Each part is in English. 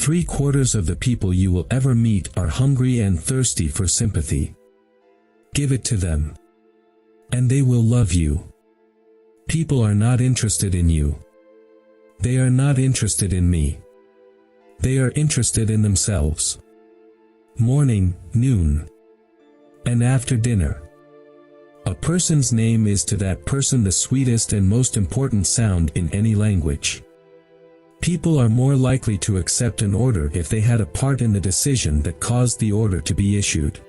3/4 of the people you will ever meet are hungry and thirsty for sympathy. Give it to them. And they will love you. People are not interested in you. They are not interested in me. They are interested in themselves. Morning, noon, and after dinner. A person's name is to that person the sweetest and most important sound in any language. People are more likely to accept an order if they had a part in the decision that caused the order to be issued.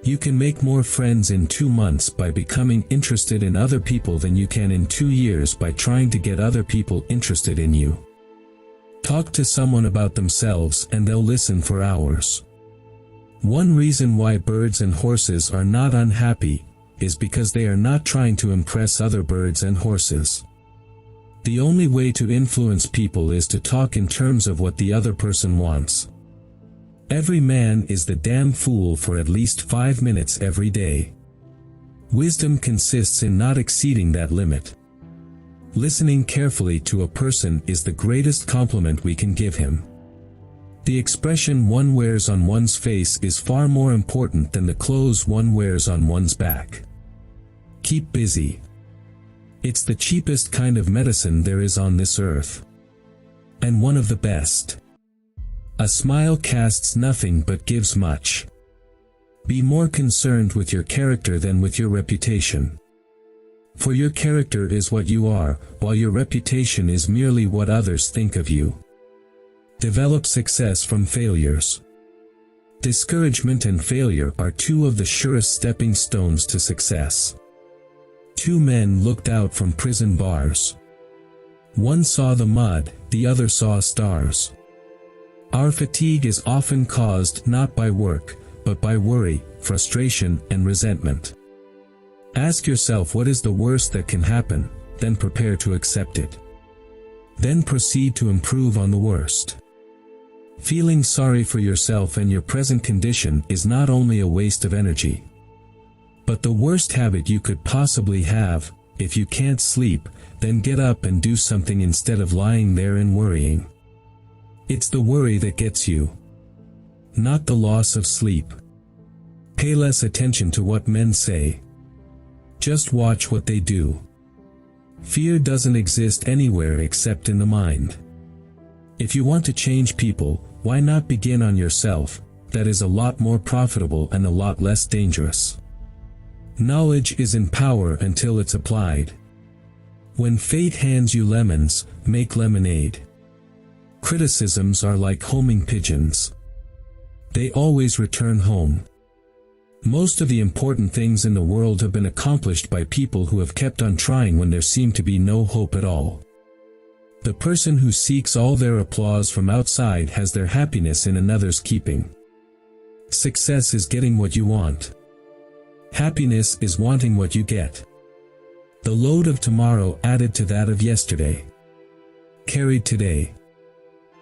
You can make more friends in 2 months by becoming interested in other people than you can in 2 years by trying to get other people interested in you. Talk to someone about themselves and they'll listen for hours. One reason why birds and horses are not unhappy is because they are not trying to impress other birds and horses. The only way to influence people is to talk in terms of what the other person wants. Every man is the damn fool for at least 5 minutes every day. Wisdom consists in not exceeding that limit. Listening carefully to a person is the greatest compliment we can give him. The expression one wears on one's face is far more important than the clothes one wears on one's back. Keep busy. It's the cheapest kind of medicine there is on this earth. And one of the best. A smile casts nothing but gives much. Be more concerned with your character than with your reputation. For your character is what you are, while your reputation is merely what others think of you. Develop success from failures. Discouragement and failure are 2 of the surest stepping stones to success. 2 men looked out from prison bars. One saw the mud, the other saw stars. Our fatigue is often caused not by work, but by worry, frustration, and resentment. Ask yourself what is the worst that can happen, then prepare to accept it. Then proceed to improve on the worst. Feeling sorry for yourself and your present condition is not only a waste of energy, but the worst habit you could possibly have. If you can't sleep, then get up and do something instead of lying there and worrying. It's the worry that gets you, not the loss of sleep. Pay less attention to what men say. Just watch what they do. Fear doesn't exist anywhere except in the mind. If you want to change people, why not begin on yourself? That is a lot more profitable and a lot less dangerous. Knowledge is in power until it's applied. When fate hands you lemons, make lemonade. Criticisms are like homing pigeons. They always return home. Most of the important things in the world have been accomplished by people who have kept on trying when there seemed to be no hope at all. The person who seeks all their applause from outside has their happiness in another's keeping. Success is getting what you want. Happiness is wanting what you get. The load of tomorrow added to that of yesterday, carried today,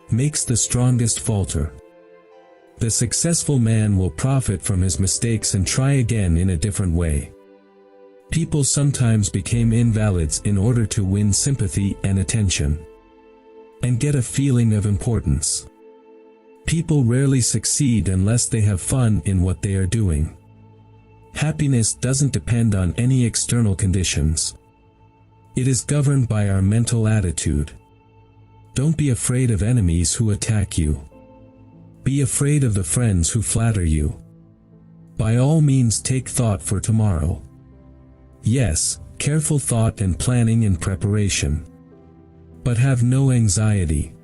makes the strongest falter. The successful man will profit from his mistakes and try again in a different way. People sometimes became invalids in order to win sympathy and attention, and get a feeling of importance. People rarely succeed unless they have fun in what they are doing. Happiness doesn't depend on any external conditions. It is governed by our mental attitude. Don't be afraid of enemies who attack you. Be afraid of the friends who flatter you. By all means take thought for tomorrow. Yes, careful thought and planning and preparation. But have no anxiety.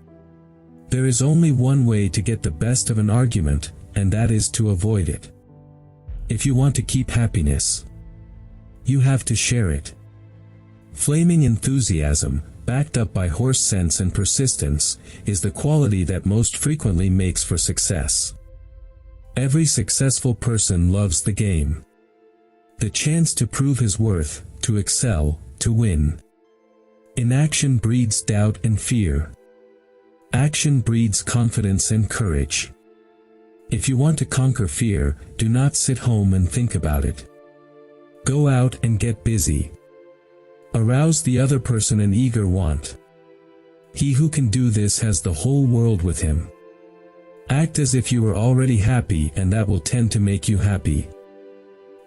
There is only one way to get the best of an argument, and that is to avoid it. If you want to keep happiness, you have to share it. Flaming enthusiasm, backed up by horse sense and persistence, is the quality that most frequently makes for success. Every successful person loves the game. The chance to prove his worth, to excel, to win. Inaction breeds doubt and fear. Action breeds confidence and courage. If you want to conquer fear, do not sit home and think about it. Go out and get busy. Arouse the other person an eager want. He who can do this has the whole world with him. Act as if you are already happy, and that will tend to make you happy.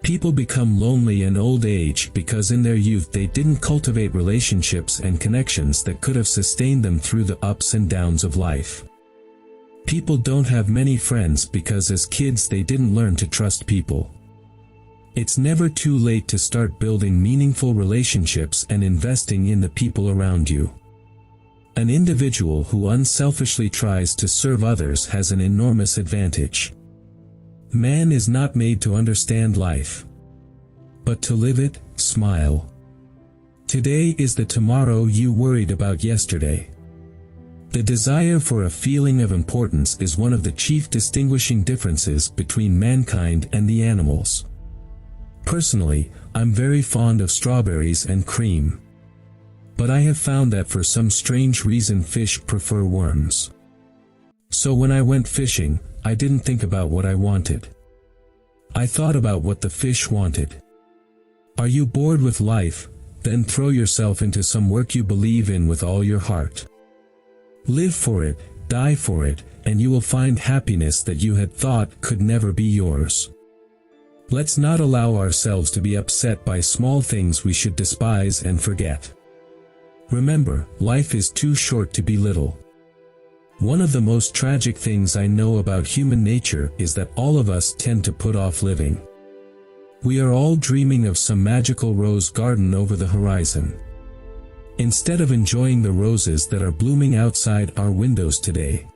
People become lonely in old age because in their youth they didn't cultivate relationships and connections that could have sustained them through the ups and downs of life. People don't have many friends because as kids they didn't learn to trust people. It's never too late to start building meaningful relationships and investing in the people around you. An individual who unselfishly tries to serve others has an enormous advantage. Man is not made to understand life, but to live it. Smile. Today is the tomorrow you worried about yesterday. The desire for a feeling of importance is one of the chief distinguishing differences between mankind and the animals. Personally, I'm very fond of strawberries and cream. But I have found that for some strange reason fish prefer worms. So when I went fishing, I didn't think about what I wanted. I thought about what the fish wanted. Are you bored with life? Then throw yourself into some work you believe in with all your heart. Live for it, die for it, and you will find happiness that you had thought could never be yours. Let's not allow ourselves to be upset by small things we should despise and forget. Remember, life is too short to be little. One of the most tragic things I know about human nature is that all of us tend to put off living. We are all dreaming of some magical rose garden over the horizon. Instead of enjoying the roses that are blooming outside our windows today.